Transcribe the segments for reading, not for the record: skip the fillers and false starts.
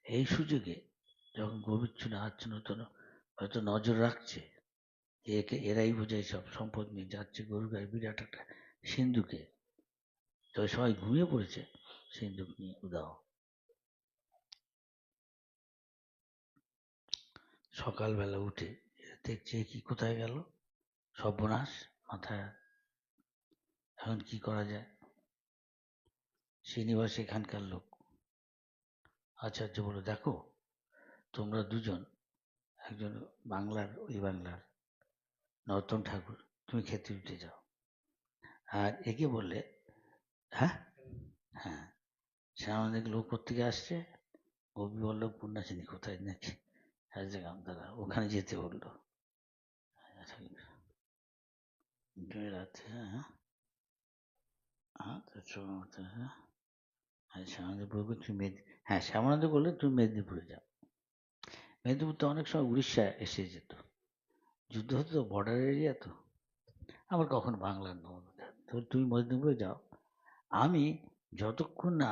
এই সুযোগে যখন গোবিচ্ছুরা আচ্ছন্ন হয়তো নজর রাখছে যে এরাই বোঝায় সব সম্পদ নিয়ে যাচ্ছে গরু গায়ে বিরাট একটা সিন্ধুকে, তো সবাই ঘুমিয়ে পড়েছে, সিন্ধুক নিয়ে উদাও। সকালবেলা উঠে দেখছে কি কোথায় গেল, সর্বনাশ, মাথায় এখন কি করা যায়। শ্রীনিবাস এখানকার লোক, আচার্য বলে, দেখো তোমরা দুজন, একজন বাংলার, ওই বাংলার নরোত্তম ঠাকুর, তুমি খেতে উঠে যাও। আর একে বললে, হ্যাঁ হ্যাঁ, শ্যামানন্দ লোক কোথেকে আসছে, গোপী বল্লভ পুণ্যাসিনী কোথায় নাকি তারা ওখানে যেতে বললো। রাতে, হ্যাঁ হ্যাঁ, হ্যাঁ শ্যামানন্দ বলবে তুমি হ্যাঁ, শ্যামানন্দ বললে তুমি মেদিনীপুরে যাও। মেদিনীপুর তো অনেক সময় উড়িষ্যা এসে যেত, যুদ্ধ হতো তো, বর্ডার এরিয়া তো, আবার কখনো বাংলার নর্মদা, তো তুমি মেদিনীপুরে যাও, আমি যতক্ষণ না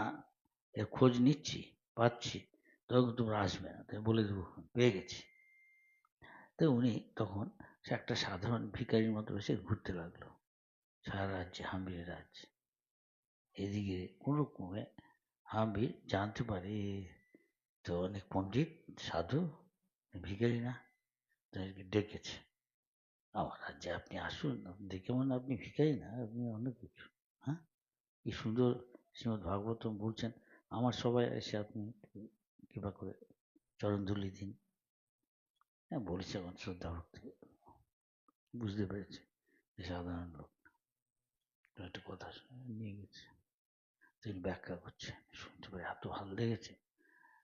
এর খোঁজ নিচ্ছি পাচ্ছি ততক্ষণ তোমরা আসবে না, তাই বলে দেবো পেয়ে গেছি। তো উনি তখন সে একটা সাধারণ ভিখারির মতো এসে ঘুরতে লাগলো সারা রাজ্যে, হাম্বির রাজ্যে। এদিকে কোনো রকমে হাম্বির জানতে পারে তো অনেক পণ্ডিত সাধু, ভিখারি না, তাদেরকে ডেকেছে, আমার রাজ্যে আপনি আসুন, আপনি দেখে মনে আপনি ভিখারি না, আপনি অনেক কিছু। হ্যাঁ, কি সুন্দর শ্রীমদ্ ভাগবতম বলছেন, আমার সবাই এসে আপনি কৃপা করে চরণ ধুলি দিন। হ্যাঁ বলেছে, আমার শ্রদ্ধা ভক্তি, বুঝতে পেরেছে যে সাধারণ লোক, একটা কথা নিয়ে গেছে, তিনি ব্যাখ্যা করছে, শুনতে পারে এত ভালো লেগেছে।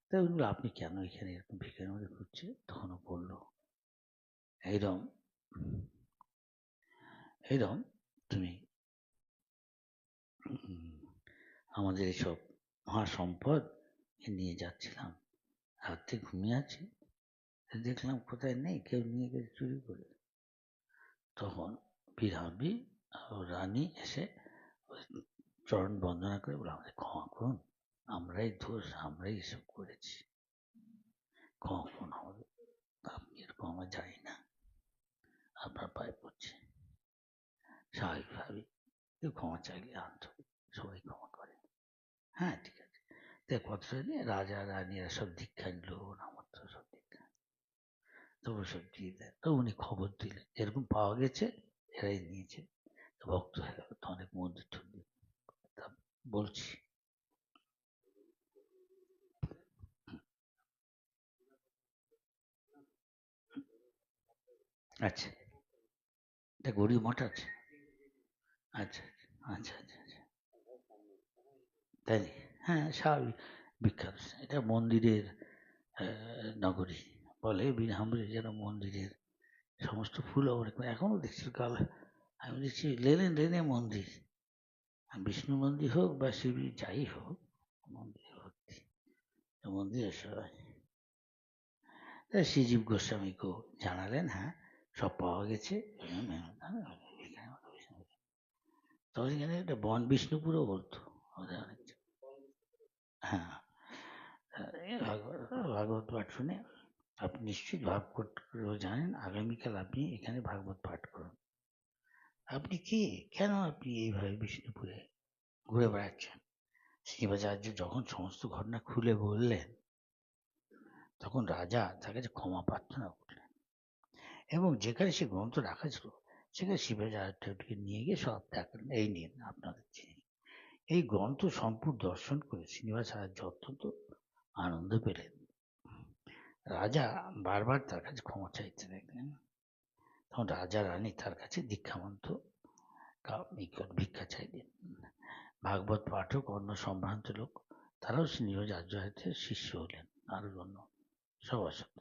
তাই বললো, আপনি কেন এখানে এরকম ভিখারির মধ্যে ঘুরছে? তখন ও বললো, এইরকম এইরকম তুমি আমাদের এসব মহাসম্পদ নিয়ে যাচ্ছিলাম, রাত্রে ঘুমিয়ে আছি, দেখলাম কোথায় নেই, কেউ নিয়ে গেছে চুরি করে। তখন বিরাবি রানী এসে চরণ বন্দনা করে বলে, আমাদের ক্ষমা করুন, আমরাই দোষ, আমরাই এসব করেছি, ক্ষমা করুন আমাদের, আপনি এরকম আমরা জানি না, আপনার পায়ে পড়ছে। স্বাভাবিকভাবে কেউ ক্ষমা চাইলে আন্তরিক, সবাই ক্ষমা করে। হ্যাঁ ঠিক আছে, তাই কথাটা নিয়ে রাজা রানীরা সব দীক্ষা নিল, নামত্র সব দীক্ষা, তবু সব দিয়ে দেয়। তো উনি খবর দিলেন এরকম পাওয়া গেছে, এরাই নিয়েছে, ভক্ত হয়ে গেল, তো অনেক মন্দির টন্দির বলছি। আচ্ছা, এটা গরিব মঠ আছে? আচ্ছা আচ্ছা আচ্ছা আচ্ছা, তাই হ্যাঁ স্বাভাবিক, বিখ্যাত, এটা মন্দিরের নগরী বলে, বিনহামরে যেন মন্দিরের সমস্ত ফুল অনেক, এখনো দেখছি কাল, আমি দেখছি লেনে লেনে মন্দির, বিষ্ণু মন্দির হোক বা শিবী যাই হোক, মন্দির ভর্তি, মন্দিরের সবাই। শ্রীজীব গোস্বামীকেও জানালেন, হ্যাঁ সব পাওয়া গেছে, তখন এখানে একটা বন বিষ্ণুপুরও বলতো ওদের অনেক। হ্যাঁ, ভাগবত পাঠ শুনে আপনি নিশ্চিত ভাগবত জানেন, আগামীকাল আপনি এখানে ভাগবত পাঠ করুন। আপনি কি, কেন আপনি এইভাবে বিষ্ণুপুরে ঘুরে বেড়াচ্ছেন? শ্রীনিবাসাচার্য যখন সমস্ত ঘটনা খুলে বললেন, তখন রাজা তার কাছে ক্ষমা প্রার্থনা করলেন, এবং যেখানে সে গ্রন্থ রাখা ছিল সেখানে শিবাচার্যকে নিয়ে গিয়ে সব দেখালেন, এই নিন আপনাদের চিনি। এই গ্রন্থ সম্পূর্ণ দর্শন করে শ্রীনিবাসাচার্য অত্যন্ত আনন্দ পেলেন। রাজা বারবার তার কাছে ক্ষমা চাইতে লাগলেন, তখন রাজা রানী তার কাছে দীক্ষামন্ত্র ভিক্ষা চাইলেন। ভাগবত পাঠক অন্য সম্ভ্রান্ত লোক, তারাও শ্রীনিবাসাচার্য হাতে শিষ্য হলেন, আরো অন্য সবার সাথে।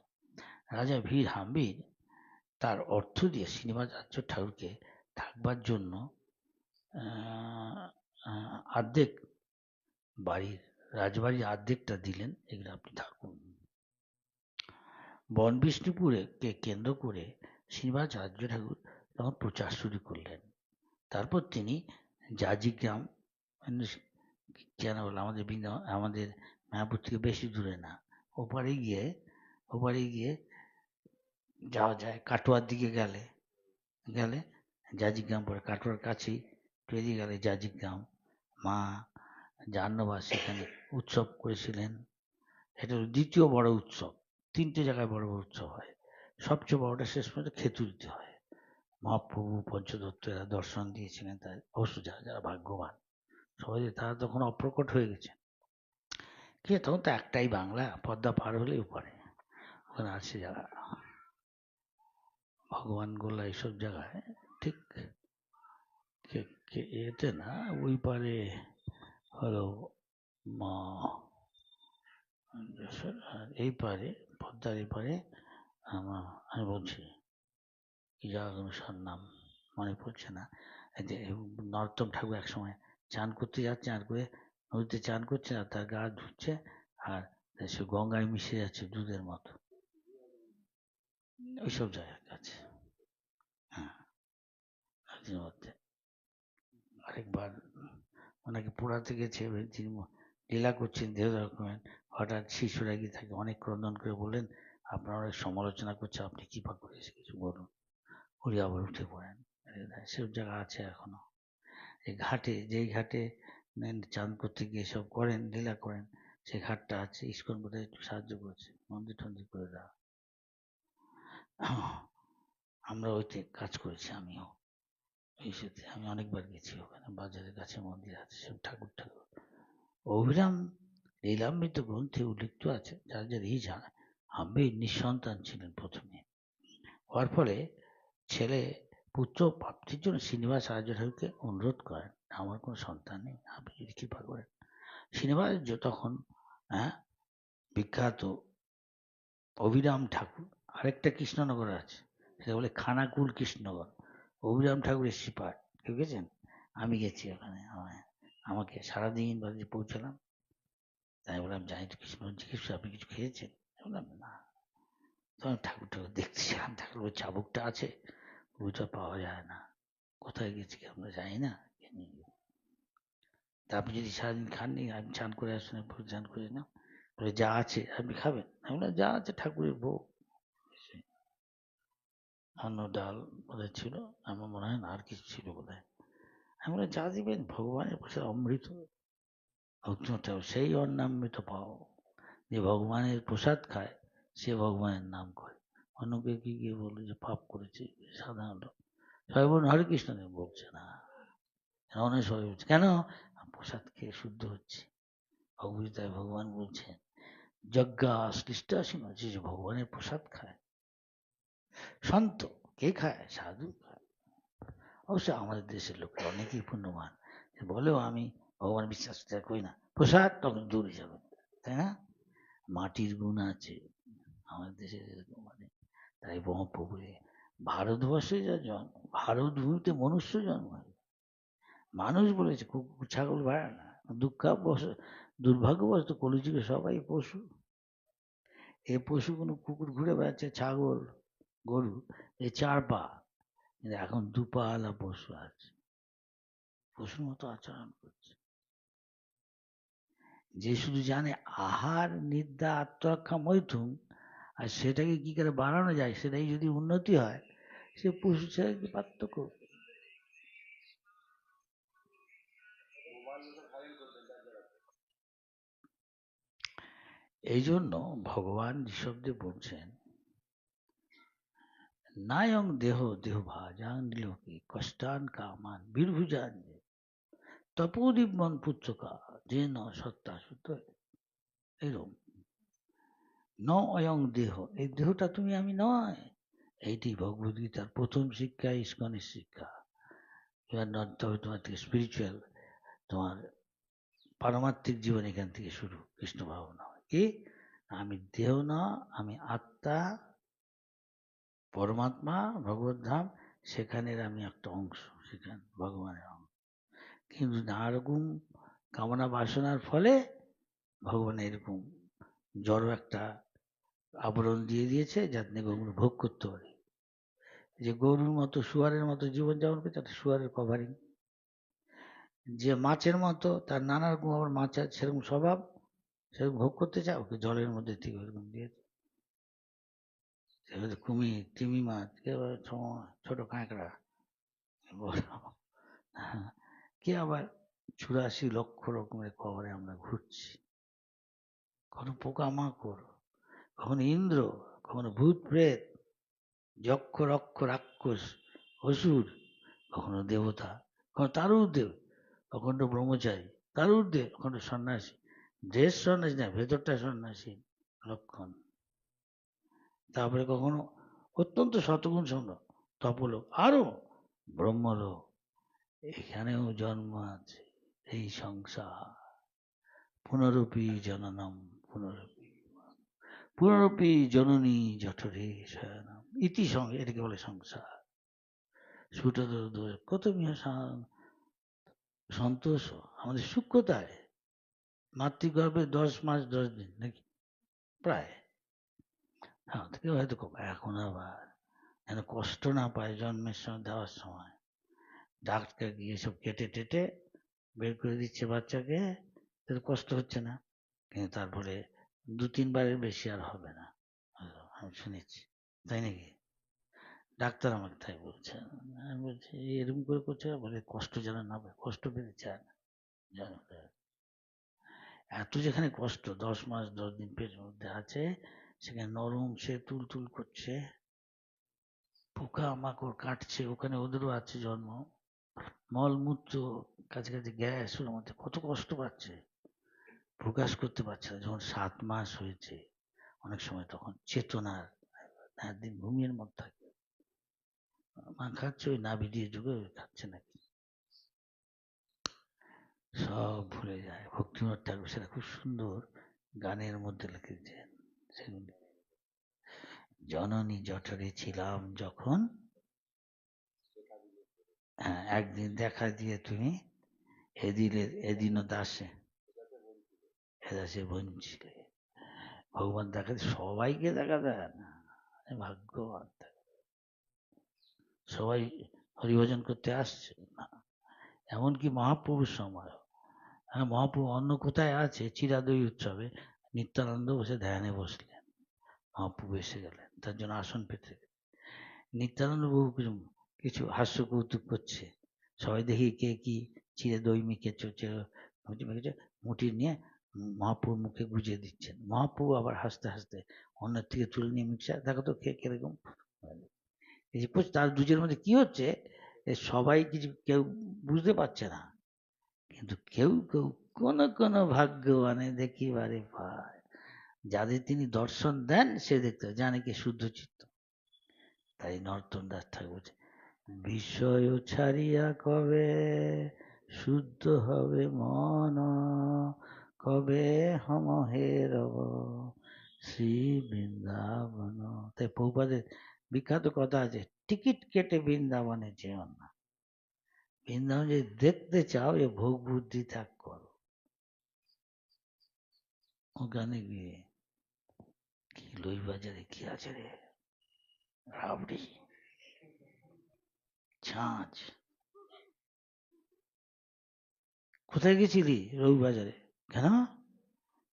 রাজা ভিড় হাম্বির তার অর্থ দিয়ে শ্রীনিবাসাচার্য ঠাকুরকে থাকবার জন্য অর্ধেক বাড়ির, রাজবাড়ির অর্ধেকটা দিলেন, এগুলো আপনি থাকুন। বন বিষ্ণুপুরে কে কেন্দ্র করে শ্রীনিবাসাচার্য ঠাকুর তখন প্রচার শুরু করলেন। তারপর তিনি জাজিগ্রাম, কেন বলে আমাদের আমাদের মায়াপুর থেকে বেশি দূরে না, ওপারে গিয়ে যাওয়া যায় কাটোয়ার দিকে গেলে জাজিগ্রাম পরে কাটোয়ার কাছেই পেরিয়ে গেলে জাজিগ্রাম মা জাহ্নবী সেখানে উৎসব করেছিলেন। এটা হলো দ্বিতীয় বড় উৎসব। 3টে জায়গায় বড় বড় উৎসব হয়। সবচেয়ে বড়টা শেষ পর্যন্ত খেতুরিতে হয়। মহাপ্রভু পঞ্চদত্ত এরা দর্শন দিয়েছিলেন তাই, অবশ্য যারা যারা ভাগ্যবান সবাই, তারা তখন অপ্রকট হয়ে গেছে। কি তখন তো একটাই বাংলা, পদ্মা পার হলেই ওপারে, ওখানে আছে যারা ভগবান গোলা এইসব জায়গায়, ঠিক এতে না, ওই পারে হলো এই পারে, পদ্মার এই পারে আমি বলছি কি জায়গার নাম মনে পড়ছে না। নরোত্তম ঠাকুর একসময় চান করতে যাচ্ছে, আর করে নদীতে চান করছে আর তার গা ধুচ্ছে, আর সে গঙ্গায় মিশে যাচ্ছে দুধের মতো, ওইসব জায়গার কাছে। হ্যাঁ, নদীর মধ্যে আরেকবার ওনাকে পোড়াতে গেছে, তিনি লীলা করছেন দেহ রকমের, হঠাৎ শিশুরা গিয়ে তাকে অনেক ক্রন্দন করে বললেন, আপনারা অনেক সমালোচনা করছে, আপনি কৃপা করে এসে কিছু বলুন। উনি আবার উঠে পড়েন। সেসব জায়গা আছে এখনো। এই ঘাটে, যেই ঘাটে চান করতে গিয়ে সব করেন, লীলা করেন, সেই ঘাটটা আছে। ইস্কন বোধহয় একটু সাহায্য করেছে, মন্দির টন্দির করে দেওয়া। আমরা ওইতে কাজ করেছি, আমিও এই সাথে আমি অনেকবার গেছি ওখানে, বাজারের কাছে মন্দির আছে, সব ঠাকুর ঠাকুর। অভিরাম লীলামৃত গ্রন্থে উল্লেখ আছে, যার যার জানা আম্বের নিঃসন্তান ছিলেন প্রথমে, হওয়ার ফলে ছেলে পুত্র প্রাপ্তির জন্য শ্রীনিবাস আচার্য ঠাকুরকে অনুরোধ করেন, আমার কোনো সন্তান নেই, আপনি যদি কৃপা করেন। শ্রীনিবাস তখন বিখ্যাত অভিরাম ঠাকুর, আরেকটা কৃষ্ণনগর আছে, সেটা বলে খানাকুল কৃষ্ণনগর, অভিরাম ঠাকুরের সিপাট, কেউ গেছেন? আমি গেছি ওখানে, আমাকে সারাদিন বাড়িতে পৌঁছালাম, তাই বললাম জানি তো কৃষ্ণ, জিজ্ঞেস আপনি কিছু খেয়েছেন? বললাম না। তখন ঠাকুর দেখতেছিলাম, ঠাকুর ওই চাবুকটা আছে, ওইটা পাওয়া যায় না, কোথায় গেছি আমরা জানি না। তা আপনি যদি সারাদিন খাননি, আমি চান করে আসুন, চান করে না, বলে যা আছে আপনি খাবেন? আমি বললাম যা আছে ঠাকুরের ভোগ, অন্ন ডাল বোধহয় ছিল, আমার মনে হয় না আর কিছু ছিল বোধহয়। আমি বললাম যা দিবেন ভগবানের পাশে অমৃত, সেই অন্নামৃত পাও, যে ভগবানের প্রসাদ খায় সে ভগবানের নাম করে। অন্যকে কি গিয়ে বললো যে পাপ করেছে, সাধারণত সবাই বলুন হরে কৃষ্ণ, বলছে না, অনেক সবাই বলছে কেন, প্রসাদ খেয়ে শুদ্ধ হচ্ছে। ভগবদ্গীতায় ভগবান বলছেন যজ্ঞা শ্লিষ্টাসীন, যে ভগবানের প্রসাদ খায়, সন্ত কে খায়, সাধু খায়। অবশ্য আমাদের দেশের লোক অনেকেই পুণ্যবান, বলেও আমি ভগবান বিশ্বাস করি না, প্রসাদ তখন দূরে যাবে, তাই না? মাটির গুণ আছে আমাদের দেশে, মানে তাই মহাপ্রভুরে ভারতবর্ষে যা জন্ম, ভারত ভূমিতে মনুষ্য জন্ম, মানুষ বলেছে কুকুর ছাগল ভাড়া না, দুর্ভাগ্যবশত কলিযুগে সবাই পশু। এ পশু কোনো কুকুর ঘুরে বেড়াচ্ছে, ছাগল গরু এই 4 পা, কিন্তু এখন 2 পাওয়ালা পশু আছে, পশুর মতো আচরণ করছে। যে শুধু জানে আহার নিদ্রা আত্মরক্ষা মৈথুন, আর সেটাকে কি করে বাড়ানো যায়, সেটাই যদি উন্নতি হয়, সে পশু ছেড়ে কি পার্থক্য। এই জন্য ভগবান ঋষভদেব বলছেন নায়ং দেহ দেহ ভাজান লোকে কষ্টান কামান বীরভুজান তপোদীপমন পুত্রকা যে ন সত্তা সুত, এরম ন অয়ং দেহ, এই দেহটা তুমি আমি নয়। এইটি ভগবদ্গীতার প্রথম শিক্ষা, ইস্কনের শিক্ষা। এবার তবে তোমার থেকে স্পিরিচুয়াল, তোমার পারমাত্মিক জীবন এখান থেকে শুরু, কৃষ্ণ ভাবনা কি, আমি দেহ না, আমি আত্মা, পরমাত্মা, ভগবত ধাম, সেখানের আমি একটা অংশ, সেখানে ভগবানের অংশ। কিন্তু নানারকম কামনা বাসনার ফলে ভগবান এরকম জড় একটা আবরণ দিয়ে দিয়েছে, যাতে ওগুলো ভোগ করতে পারে। যে গরুর মতো শুয়ারের মতো জীবনযাপন করছে, একটা শুয়ারের কভারিং। যে মাছের মতো, তার নানা রকম আবার মাছের সেরকম স্বভাব, সেরকম ভোগ করতে চাও? ওকে জলের মধ্যে ঠিক ওরকম দিয়েছে। সেভাবে কুমির, তিমি মাছ, কেউ ছোট কাঁকড়া, বড়, হ্যাঁ, কে আবার 84 লক্ষ রকমের কবরে আমরা ঘুরছি। কখনো পোকামাকড়, কখনো ইন্দ্র, কখনো ভূত প্রেত, যক্ষ রক্ষ রাক্ষস অসুর, কখনো দেবতা, কখনো তারুর দেব, কখনো ব্রহ্মচারী, তারুর দেব, কখনো সন্ন্যাসী, ড্রেস সন্ন্যাসী না, ভেতরটা সন্ন্যাসী লক্ষণ। তারপরে কখনো অত্যন্ত শতগুণ সম্ভব তপলোক, আরো ব্রহ্মলোক। এখানেও জন্ম আছে। এই সংসার পুনরপি জননম পুনরপি পুনরপি জননী জঠরে শয়নম ইতি সঙ্গে, এটাকে বলে সংসার। সুতরাং কত সন্তোষ আমাদের সুখ কোথায়? মাতৃগর্ভে 10 মাস 10 দিন নাকি প্রায়। হ্যাঁ, কেউ হয়তো এখন আবার যেন কষ্ট না পায় জন্মের সময়, দেওয়ার সময় ডাক্তার গিয়ে সব কেটে টেটে বের করে দিচ্ছে বাচ্চাকে, তাদের কষ্ট হচ্ছে না। কিন্তু তারপরে 2-3 বারের বেশি আর হবে না, আমি শুনেছি। তাই নাকি? ডাক্তার আমাকে তাই বলছে। আমি বলছি এরকম করে করছে, বলে কষ্ট যেন না পায়, কষ্ট পেতে চায় না। এত যেখানে কষ্ট, 10 মাস 10 দিন পেটের মধ্যে আছে, সেখানে নরম সে তুল তুল করছে, পোকা মাকড় কাটছে, ওখানে ওদেরও আছে জন্ম, মলমূত্র কাছাকাছি, গ্যাস, ওর মধ্যে কত কষ্ট পাচ্ছে, প্রকাশ করতে পারছে না। যখন 7 মাস হয়েছে, অনেক সময় তখন চেতনার একদিন ঘুমিয়ে মধ্যে থাকে, মা খাচ্ছে, ওই নাভি দিয়ে যুগে খাচ্ছে নাকি, সব ভুলে যায়। ভক্তিনাথ ঠাকুর সেটা খুব সুন্দর গানের মধ্যে লিখেছেন। সেগুলি, জননী জঠরে ছিলাম যখন, হ্যাঁ, একদিন দেখা দিয়ে তুমি এদিনও দাসে এদাসে বঞ্চিলে। ভগবান দেখা, সবাইকে দেখা দেয় না, ভাগ্যবান। সবাই হরিভজন করতে আসছে না, এমনকি মহাপ্রভুর সময়, হ্যাঁ, মহাপ্রভু অন্য কোথায় আছে, চিরাদয় উৎসবে নিত্যানন্দ বসে ধ্যানে বসলেন, মহাপ্রভু এসে গেলেন, তার জন্য আসন পেতে। নিত্যানন্দ বহু কিছু কিছু হাস্য কৌতুক করছে, সবাই দেখি কে কি চিড়ে দই মেখেছে মুটি নিয়ে মহাপ্রভুর মুখে গুজিয়ে দিচ্ছেন। মহাপ্রভু আবার হাসতে হাসতে অন্যের থেকে তুলে নিয়ে মিক্সা, দেখো তো কে কিরকম। এই যে তার দুজের মধ্যে কি হচ্ছে, সবাই কিছু কেউ বুঝতে পারছে না, কিন্তু কেউ কেউ কোন কোন ভাগ্যবানে দেখিবারে পায়, যাদের তিনি দর্শন দেন সে দেখতে জানে কি শুদ্ধ চিত্ত। তাই নর্তন দাস ঠাকুর বলছে, বিষয় ছাড়িয়া কবে শুদ্ধ হবে মন, কবে হম হে রব শ্রী বৃন্দাবন। তাই প্রভুপাদের বিখ্যাত কথা আছে, টিকিট কেটে বৃন্দাবনে যেও না, বৃন্দাবন যদি দেখতে চাও এ ভোগ বুদ্ধি ত্যাগ করো। ওখানে গিয়ে কি লই বাজারে কি আছে রে, রাবড়ি, ছাঁচ। কোথায় গেছিলি? রবিবাজারে। কেন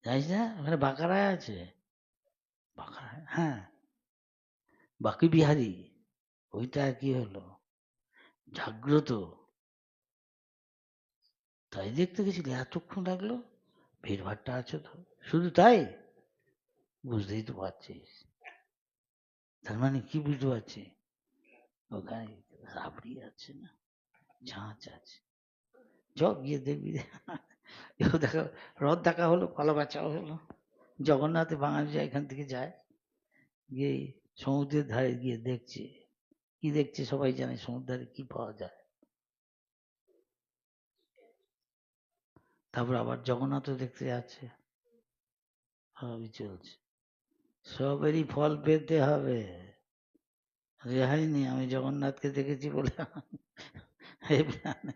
জানিস না? ওখানে বাঁকারায় আছে। বাঁকারায়, হ্যাঁ, বাকি বিহারি, ওইটা কি হলো জাগ্রত, তাই দেখতে গেছিলি, এতক্ষণ লাগলো, ভিড়ভাট্টা আছে তো, শুধু তাই? বুঝতেই তো পারছিস, তার মানে কি বুঝতে পারছি, ওখানে রাবড়ি আছে না, ছাঁচ আছে, চ গিয়ে দেখবি। দেখা, রথ দেখা হলো, কলা বাঁচাও হলো। জগন্নাথে বাঙালিরা এখান থেকে যায়, গিয়ে সমুদ্রের ধারে গিয়ে দেখছে, কি দেখছে সবাই জানে, সমুদ্রের ধারে কি পাওয়া যায়। তারপর আবার জগন্নাথও দেখতে যাচ্ছে, সবই চলছে। সবেরই ফল পেতে হবে, রেহাই নেই। আমি জগন্নাথকে দেখেছি বলে এই প্রাণে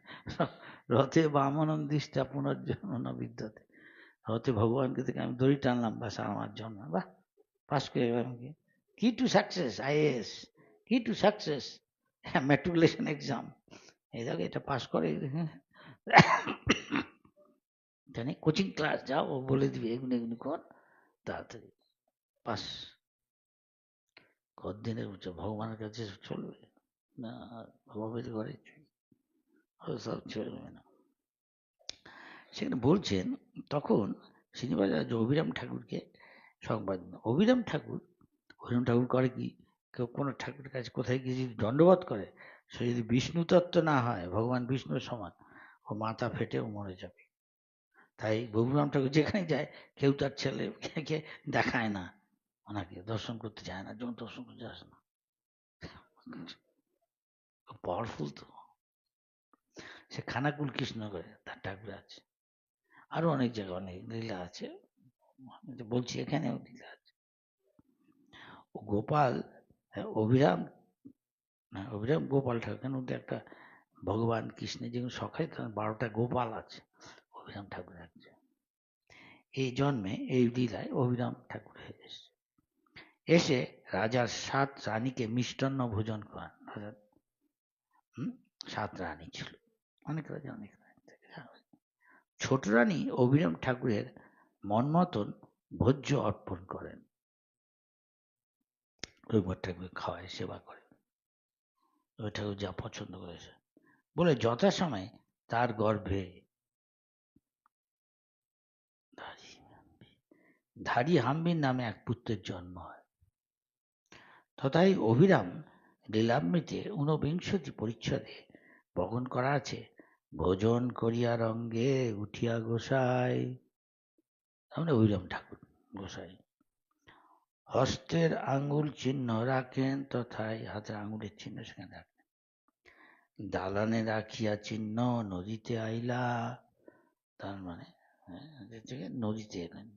রথে বামনম দৃষ্টা পুনর্জন্ম ন বিদ্যতে। রথে ভগবানকে থেকে আমি দড়ি টানলাম, বাস আমার জন্য, বাহ, পাস করে গেলাম। কি টু সাকসেস, আইএএস, কি টু সাকসেস, ম্যাট্রিকুলেশন এক্সাম, এই দেখো এটা পাস করে। জানি কোচিং ক্লাস যাও, ও বলে দিবে এগুলো এগুলো কর, তাড়াতাড়ি পাস। কতদিনের ভগবানের কাছে চলবে না? ভগবানের ঘরে সব চলবে না। সেখানে বলছেন, তখন শ্রীনিবাস অভিরাম ঠাকুরকে সংবাদ দিল। অভিরাম ঠাকুর করে কি, কেউ কোনো ঠাকুরের কাছে কোথায় গিয়ে যদি দণ্ডবোধ করে, সে যদি বিষ্ণু তত্ত্ব না হয়, ভগবান বিষ্ণুর সমান, ও মাথা ফেটেও মরে যাবে। তাই অভিরাম ঠাকুর যেখানে যায়, কেউ তার ছেলেকে দেখায় না, ওনাকে দর্শন করতে চায় না, যখন দর্শন করতে আসে না। পাওয়ারফুল তো। সে খানাকুল কৃষ্ণগড়ে তার ঠাকুর আছে, আরো অনেক জায়গায় অনেক লীলা আছে, বলছি এখানেও লীলা আছে। গোপাল, অভিরাম, না অভিরাম গোপাল ঠাকুর, কেন একটা ভগবান কৃষ্ণের যেগুলো সখাই 12টা গোপাল আছে, অভিরাম ঠাকুর আছে। এই জন্মে এই লীলায় অভিরাম ঠাকুর এসে এসে রাজার 7 রানীকে মিষ্টান্ন ভোজন করান। রাজার 7 রানী ছিল, অনেক রাজা অনেক রানী থাকে। ছোট রানী অভিরাম ঠাকুরের মন মতন ভোজ্য অর্পণ করেন, রঘুনাথ ঠাকুর খাওয়ায়, সেবা করে, রঘুনাথ ঠাকুর যা পছন্দ করেছে বলে যথাসময়ে তার গর্ভে ধারী হাম্বির নামে এক পুত্রের জন্ম হয়। তথায় অভিরাম লীলামৃতে 49 পরিচ্ছদে বহন করা আছে, ভোজন করিয়া রঙ্গে উঠিয়া গোসাই, তার অভিরাম ঠাকুর গোসাই হস্তের আঙ্গুল চিহ্ন রাখেন, তথায় হাতের আঙ্গুলের চিহ্ন সেখানে রাখেন। দালানে রাখিয়া চিহ্ন নদীতে আইলা, তার মানে নদীতে এলেন।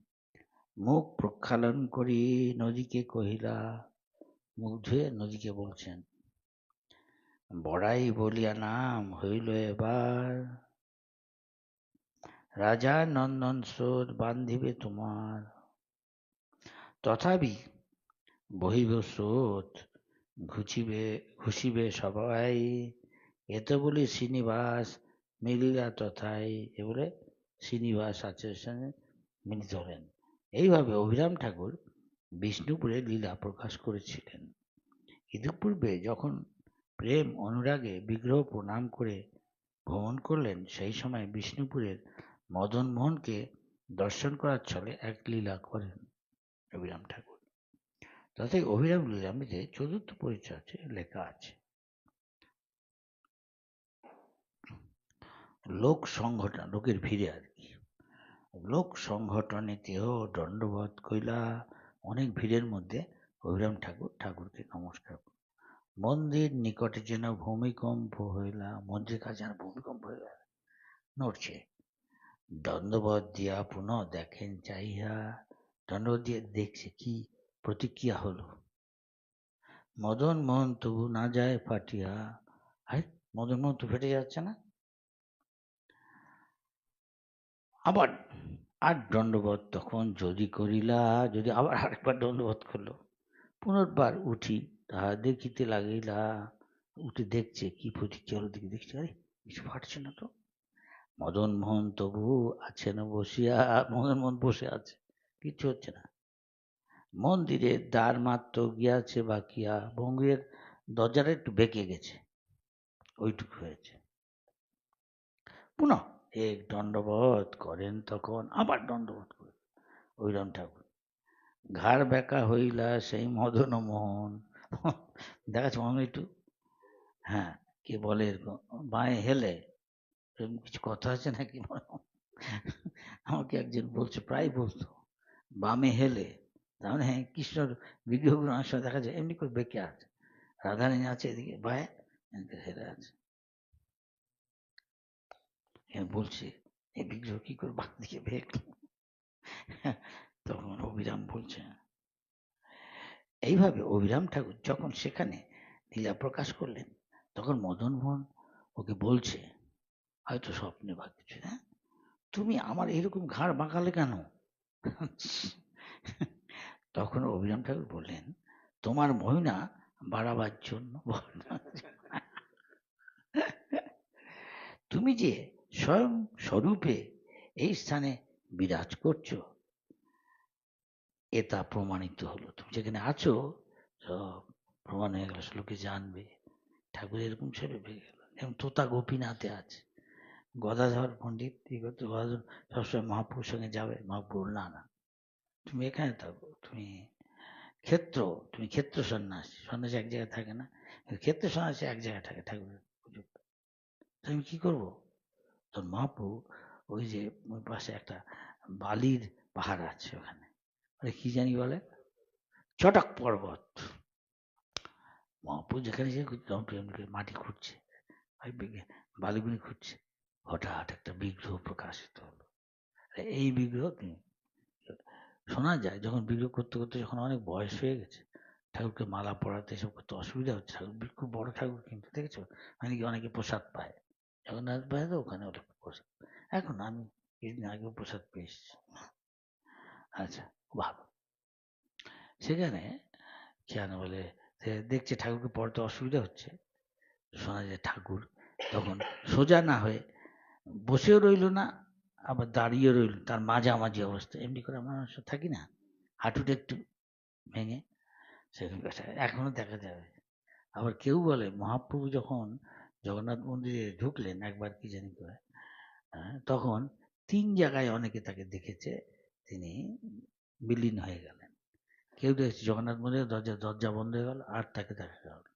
মুখ প্রক্ষালন করি নদীকে কহিলা, মুখ ধুয়ে নদীকে বলছেন, বড়াই বলিয়া নাম হইল এবার, রাজা নন্দন স্রোত বান্ধিবে তোমার, তথাপি বহিব স্রোত ঘুষিবে সবাই, এত বলি শ্রীনিবাস মিলিলা তথায়, এ বলে শ্রীনিবাস আচার্যের সঙ্গে মিলিত হলেন। এইভাবে অভিরাম ঠাকুর বিষ্ণুপুরে লীলা প্রকাশ করেছিলেন। ইতিপূর্বে যখন প্রেম অনুরাগে বিগ্রহ প্রণাম করে ভ্রমণ করলেন, সেই সময় বিষ্ণুপুরের মদন মোহনকে দর্শন করার ছলে এক লীলা করেন অভিরাম ঠাকুর। তাতে অভিরাম লীলামৃতে 4th পরিচ্ছদে লেখা আছে, লোক সংগঠন, লোকের ভিড়ে আর কি, লোক সংগঠনে দেহ দণ্ডবোধ কইলা, অনেক ভিড়ের মধ্যে অভিরাম ঠাকুরকে নমস্কার। মন্দির নিকটে যেন ভূমিকম্প হইলা, মন্দিরের কাছে যেন ভূমিকম্প হইলা, নড়ছে। দণ্ডবোধ দিয়া পুনঃ দেখেন চাইয়া, দণ্ডবোধ দিয়ে দেখছে কি প্রতিক্রিয়া হলো। মদন মোহন তবু না যায় ফাটিয়া, মদন মোহন তো ফেটে যাচ্ছে না। আবার আর দণ্ডবোধ তখন যদি করিলা, যদি আবার আরেকবার দণ্ডবোধ করলো, পুনর্বার উঠি তাহা দেখিতে লাগিলা, উঠে দেখছে কি প্রতিক্রিয়া হলো, দেখছে আরে কিছু ফাটছে না তো। মদন মোহন তবু আছেন বসিয়া, মদন মোহন বসে আছে, কিচ্ছু হচ্ছে না। মন্দিরের দ্বার মাত্র গিয়াছে বাকিয়া, মন্দিরের দরজাটা একটু বেঁকে গেছে, ওইটুকু হয়েছে। পুনঃ এক দণ্ডবোধ করেন, তখন আবার দণ্ডবোধ করে অভিরাম ঠাকুর। ঘাড় বেঁকা হইলা সেই মদন মোহন, দেখাচ্ছে মনে একটু, হ্যাঁ কে বলে এরকম বাঁয়ে হেলে, এরকম কিছু কথা আছে নাকি, আমাকে একজন বলছে, প্রায় বলতো বামে হেলে, তার মানে হ্যাঁ কৃষ্ণর বিগ্রহগুলো অনেক সময় দেখা যায় এমনি করে বেঁকে আছে, রাধারানী আছে এদিকে বাঁয়ে হেলে আছে, বলছে এই বিগ্রহ কি করে বাঁ দিকে বেঁকলো। তখন অভিরাম বলছে, এইভাবে অভিরাম ঠাকুর যখন সেখানে লীলা প্রকাশ করলেন, তখন মদন মোহন ওকে বলছে, হয়তো স্বপ্নে বা কিছু, হ্যাঁ তুমি আমার এরকম ঘাড় বাঁকালে কেন? তখন অভিরাম ঠাকুর বললেন, তোমার মহিমা বাড়াবার জন্য, তুমি যে স্বয়ং স্বরূপে এই স্থানে বিরাজ করছো, এটা প্রমাণিত হলো। তুমি যেখানে আছো সব প্রমাণ হয়ে গেল, লোকে জানবে ঠাকুর এরকম ছেলে পেয়ে গেল। যেমন তোতা গোপীনাথে আছে, গদাধর পণ্ডিত কি করতো, গদাধর সবসময় মহাপ্রভুর সঙ্গে যাবে, মহাপ্রভু না না, তুমি এখানে থাকো, তুমি ক্ষেত্র সন্ন্যাসী, সন্ন্যাসী এক জায়গায় থাকে না, ক্ষেত্র সন্ন্যাসী এক জায়গায় থাকে ঠাকুরের পুজো। আমি কি করবো? তখন মহাপ্রভু ওই যে ওই পাশে একটা বালির পাহাড় আছে, ওখানে কি জানি বলে, চটক পর্বত, মহাপ্রভু যেখানে মাটি খুঁড়ছে, বালিগুলি খুঁজছে, হঠাৎ একটা বিগ্রহ প্রকাশিত হলো। এই বিগ্রহ শোনা যায় যখন বিগ্রহ করতে করতে যখন অনেক বয়স হয়ে গেছে, ঠাকুরকে মালা পরাতে এসব করতে অসুবিধা হচ্ছে, ঠাকুর খুব বড় ঠাকুর, কিন্তু দেখেছো মানে কি অনেকে প্রসাদ পায়, জগন্নাথ পায় তো ওখানে ওটা প্রসাদ। এখন আমি কিছুদিন আগেও প্রসাদ পেয়ে এসেছি। আচ্ছা, ভালো। সেখানে কেন বলে দেখছে ঠাকুরকে পড়তে অসুবিধা হচ্ছে, শোনা যায় ঠাকুর তখন সোজা না হয়ে বসেও রইল না, আবার দাঁড়িয়ে রইল, তার মাঝামাঝি অবস্থা, এমনি করে আমরা মানুষ থাকি না, হাঁটুটা একটু ভেঙে, সেরকম এখনো দেখা যাবে। আবার কেউ বলে মহাপ্রভু যখন জগন্নাথ মন্দিরে ঢুকলেন একবার কি জানি করে, তখন 3 জায়গায় অনেকে তাকে দেখেছে, তিনি বিলীন হয়ে গেলেন। কেউ দেখেছে জগন্নাথ মন্দিরের দরজা বন্ধ হয়ে গেল, আর তাকে দেখা গেল না।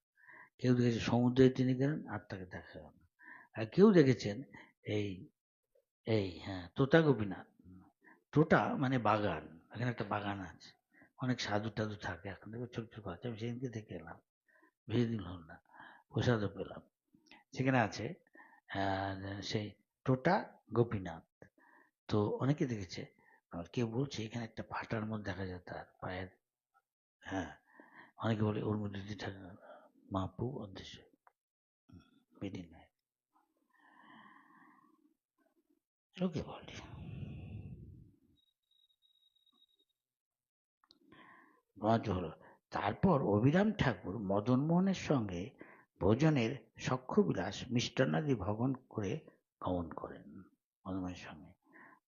কেউ দেখেছে সমুদ্রে তিনি গেলেন, আর তাকে দেখা গেল না। আর কেউ দেখেছেন এই হ্যাঁ, তোতা গোপীনাথ। টোটা মানে বাগান, এখানে একটা বাগান আছে, অনেক সাধু টাধু থাকে, এখন থেকে ছোট ছোট আছে, আমি সেদিনকে দেখে এলাম, বেশি দিন হল না, প্রসাদও পেলাম। সেখানে আছে সেই টোটা গোপীনাথ। তো অনেকে দেখেছে, আর কেউ বলছে এখানে একটা ফাটার মধ্যে দেখা যায় তার পায়ের, হ্যাঁ, অনেকে বলে ওর মধ্যে দিয়ে থাকে মহাপ্রভু অদৃশ্য বেদিন হয়, লোকে বলে। হলো। তারপর অভিরাম ঠাকুর মদনমোহনের সঙ্গে ভোজনের সখ্যবিলাস মিষ্টান্নাদি ভোজন করে গমন করেন মদনমোহনের সঙ্গে।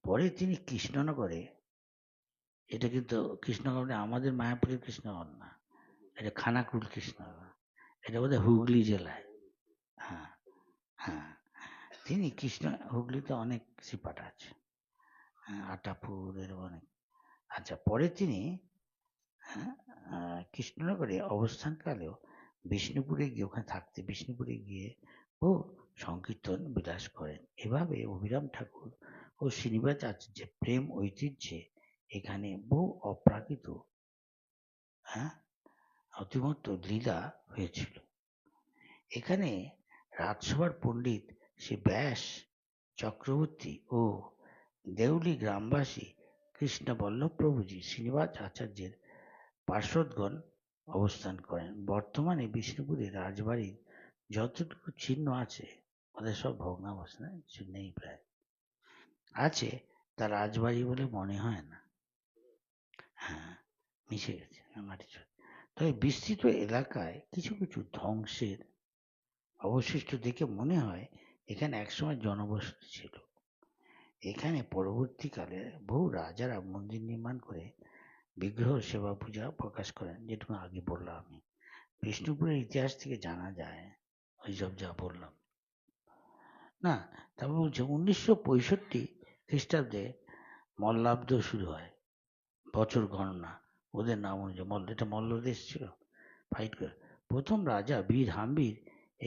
পরে তিনি কৃষ্ণনগরে, এটা কিন্তু কৃষ্ণনগর মানে আমাদের মায়াপুরের কৃষ্ণনগর না, এটা খানাকুল কৃষ্ণনগর, এটা বোধহয় হুগলি জেলায়। হ্যাঁ, হ্যাঁ, তিনি হুগলিতে অনেক সিপাট আছে, হ্যাঁ, আটাপুর এর অনেক। আচ্ছা, পরে তিনি কৃষ্ণনগরে অবস্থানকালেও বিষ্ণুপুরে গিয়ে ওখানে থাকতে, বিষ্ণুপুরে গিয়ে ও সংকীর্তন বিলাস করেন। এভাবে অভিরাম ঠাকুর ও শ্রীনিবাস আচার্যের প্রেম ঐতিহ্যে এখানে বহু অপ্রাকৃত অতিমত্ত লীলা হয়েছিল। এখানে রাজসভার পণ্ডিত শ্রী ব্যাস চক্রবর্তী ও দেউলি গ্রামবাসী কৃষ্ণবল্লভ প্রভুজি শ্রীনিবাস আচার্যের পার্শ্বদগণ অবস্থান করেন। বর্তমানে বিষ্ণুপুরের রাজবাড়ির যতটুকু চিহ্ন আছে, ওদের সব ভগ্নাবস্থা, কিছু নেই প্রায়, আছে তা রাজবাড়ি বলে মনে হয় না। হ্যাঁ, মিশে গেছে মাটির সাথে। তবে বিস্তৃত এলাকায় কিছু কিছু ধ্বংসের অবশিষ্ট দেখে মনে হয় এখানে একসময় জনবসতি ছিল। এখানে পরবর্তীকালে বহু রাজারা মন্দির নির্মাণ করে বিগ্রহ সেবা পূজা প্রকাশ করেন, যেটুকু আগে বললাম আমি। বিষ্ণুপুরের ইতিহাস থেকে জানা যায়, ওইসব যা বললাম না। তারপর বলছে 1965 খ্রিস্টাব্দে মল্লাব্দ শুরু হয়, বছর গণনা ওদের নাম অনুযায়ী। এটা মল্ল দেশ ছিল, ফাইট করে। প্রথম রাজা বীর হাম্বির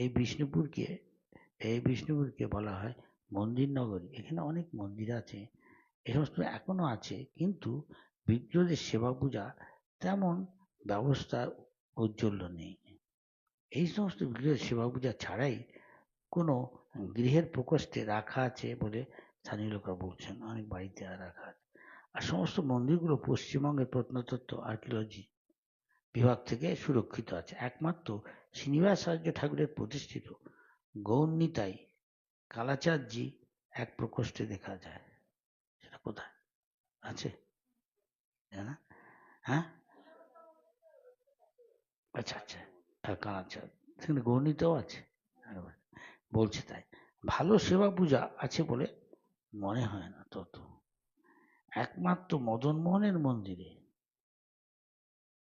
এই বিষ্ণুপুরকে বলা হয় মন্দির নগরী। এখানে অনেক মন্দির আছে, এ সমস্ত এখনো আছে, কিন্তু বিগ্রহদের সেবা পূজা তেমন ব্যবস্থা ঔজ্জ্বল্য নেই। এই সমস্ত বিগ্রহের সেবা পূজা ছাড়াই কোনো গৃহের প্রকোষ্ঠে রাখা আছে বলে স্থানীয় লোকরা বলছেন, অনেক বাড়িতে রাখা আছে। আর সমস্ত মন্দিরগুলো পশ্চিমবঙ্গের প্রত্নতত্ত্ব আর্কিওলজি বিভাগ থেকে সুরক্ষিত আছে। একমাত্র শ্রীনিবাসাচার্য ঠাকুরের প্রতিষ্ঠিত গৌরনিতাই কালাচাঁদজি এক প্রকোষ্ঠে দেখা যায়। সেটা কোথায় আছে জানা? হ্যাঁ, আচ্ছা আচ্ছা, কালাচাঁদ সেখানে গৌরনীতাও আছে, বলছে তাই। ভালো সেবা পূজা আছে বলে মনে হয় না তত। একমাত্র মদন মোহনের মন্দিরে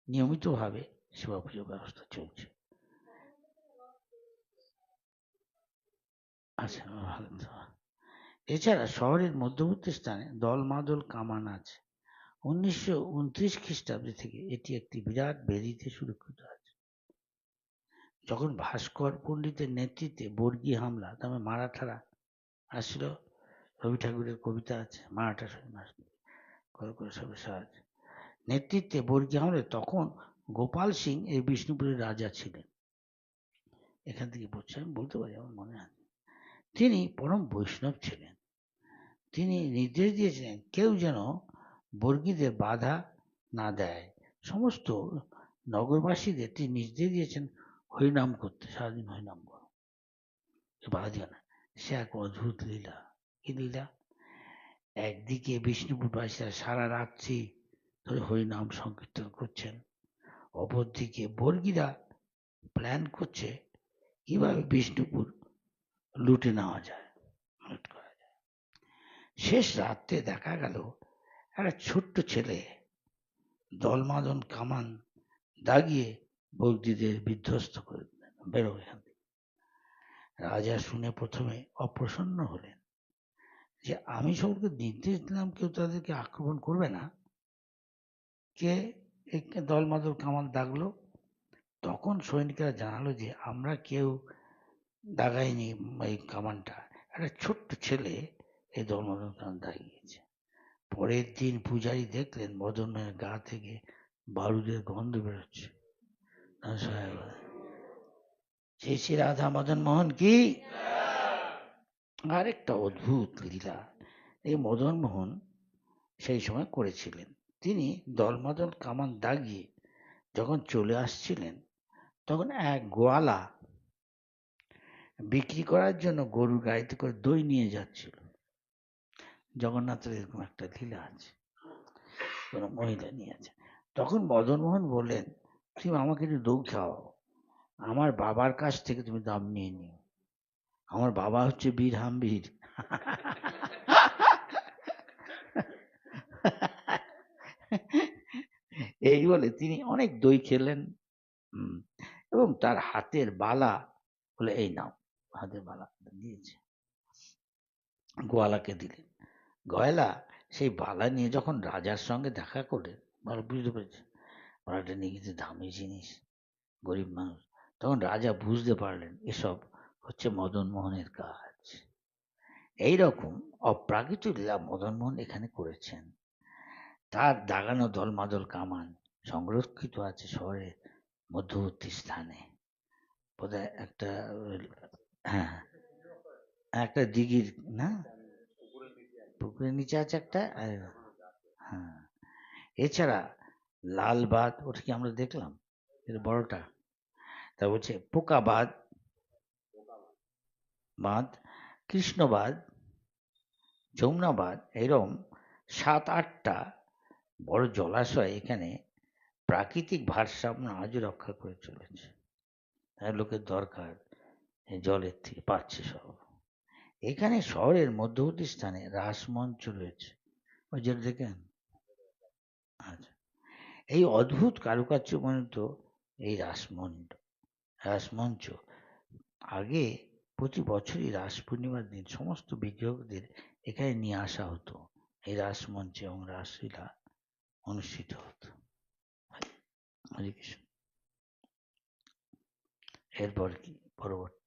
নিয়মিতভাবে সেবা পুজোর ব্যবস্থা চলছে। আচ্ছা, ভালো তো। এছাড়া শহরের মধ্যবর্তী স্থানে দলমাদল কামান আছে। 1929 খ্রিস্টাব্দে থেকে এটি একটি বিরাট বেদিতে সুরক্ষিত আছে। যখন ভাস্কর পণ্ডিতের নেতৃত্বে বর্গী হামলা, তবে মারাঠারা আসছিল, রবি ঠাকুরের কবিতা আছে, মারাঠা সাহায্য নেতৃত্বে বর্গী হামলায় তখন গোপাল সিং এই বিষ্ণুপুরের রাজা ছিলেন। এখান থেকে বলছি, আমি বলতে পারি, আমার মনে হয় তিনি পরম বৈষ্ণব ছিলেন। তিনি নির্দেশ দিয়েছিলেন কেউ যেন বর্গীদের বাধা না দেয়। সমস্ত নগরবাসীদের তিনি নির্দেশ দিয়েছেন হরিনাম করতে, সারাদিন হরিনাম করো, বাধা দিও না। সে এক অদ্ভুত লীলা। কি লীলা? একদিকে বিষ্ণুপুরবাসীরা সারা রাত্রি ধরে হরিনাম সংকীর্তন করছেন, অপরদিকে বর্গীরা প্ল্যান করছে কিভাবে বিষ্ণুপুর লুটে নেওয়া যায়, লুট করা যায়। শেষ রাত্রে দেখা গেল একটা ছোট্ট ছেলে দলমাদন কামান দাগিয়ে বর্গীদের বিধ্বস্ত করে দিলেন। বেরো এখান থেকে। রাজা শুনে প্রথমে অপ্রসন্ন হলেন যে আমি সবকে নির্দেশ দিলাম কেউ তাদেরকে আক্রমণ করবে না, কে এই দলমাদল কামান দাগলো? তখন সৈনিকেরা জানালো যে আমরা কেউ দাগাইনি এই কামানটা, একটা ছোট্ট ছেলে এই দলমাদল কামান দাগিয়েছে। পরের দিন পূজারী দেখলেন মদনের গা থেকে বারুদের গন্ধ বেরোচ্ছে। শ্রী শ্রী রাধা মদন মোহন কি? আরেকটা অদ্ভুত লীলা এই মদন মোহন সেই সময় করেছিলেন। তিনি দলমাদল কামান দাগিয়ে যখন চলে আসছিলেন, তখন এক গোয়ালা বিক্রি করার জন্য গরুর গাড়িতে করে দই নিয়ে যাচ্ছিল। জগন্নাথের এরকম একটা লীলা আছে, কোনো মহিলা নিয়ে আছে। তখন মদন মোহন বললেন, তুমি আমাকে একটু দই খাওয়াও, আমার বাবার কাছ থেকে তুমি দাম নিয়ে নিও, আমার বাবা হচ্ছে বীর হামবীর। এই বলে তিনি অনেক দই খেলেন। এবং তার হাতের বালা বলে, এই নাও, হাতের বালা দিয়েছে, গোয়ালাকে দিলেন। গয়লা সেই বালা নিয়ে যখন রাজার সঙ্গে দেখা করলেন, ভালো বুঝতে পেরেছে বালাটা নিয়ে গেছে দামি জিনিস, গরিব মানুষ। তখন রাজা বুঝতে পারলেন এসব হচ্ছে মদন মোহনের কাজ। এইরকম অপ্রাকৃত লীলা মদন মোহন এখানে করেছেন। তার দাগানো দলমাদল কামান সংরক্ষিত আছে শহরের মধ্যবর্তী স্থানে। বোধহয় একটা, হ্যাঁ, একটা দিঘির, না, পুকুরের নিচে আছে একটা। হ্যাঁ, এছাড়া লালবাদ, ওটা কি আমরা দেখলাম, এটা বড়টা। তা বলছে পোকাবাদ বাঁধ, কৃষ্ণবাদ, যমুনাবাদ, এরকম 7-8টা বড় জলাশয় এখানে প্রাকৃতিক ভারসাম্য আজও রক্ষা করে চলেছে। লোকের দরকার জলের থেকে পাচ্ছে সব। এখানে শহরের মধ্যবর্তী স্থানে রাসমঞ্চ রয়েছে, ওই যেটা দেখেন। আচ্ছা, এই অদ্ভুত কারুকার্য মণ্ডিত এই রাসমঞ্চ আগে প্রতি বছরই রাস পূর্ণিমার দিন সমস্ত বিগ্রহদের এখানে নিয়ে আসা হতো। এই রাসমঞ্চে এবং রাসলীলা অনুষ্ঠিত হতো। হরে কৃষ্ণ। এরপর কি পরবর্তী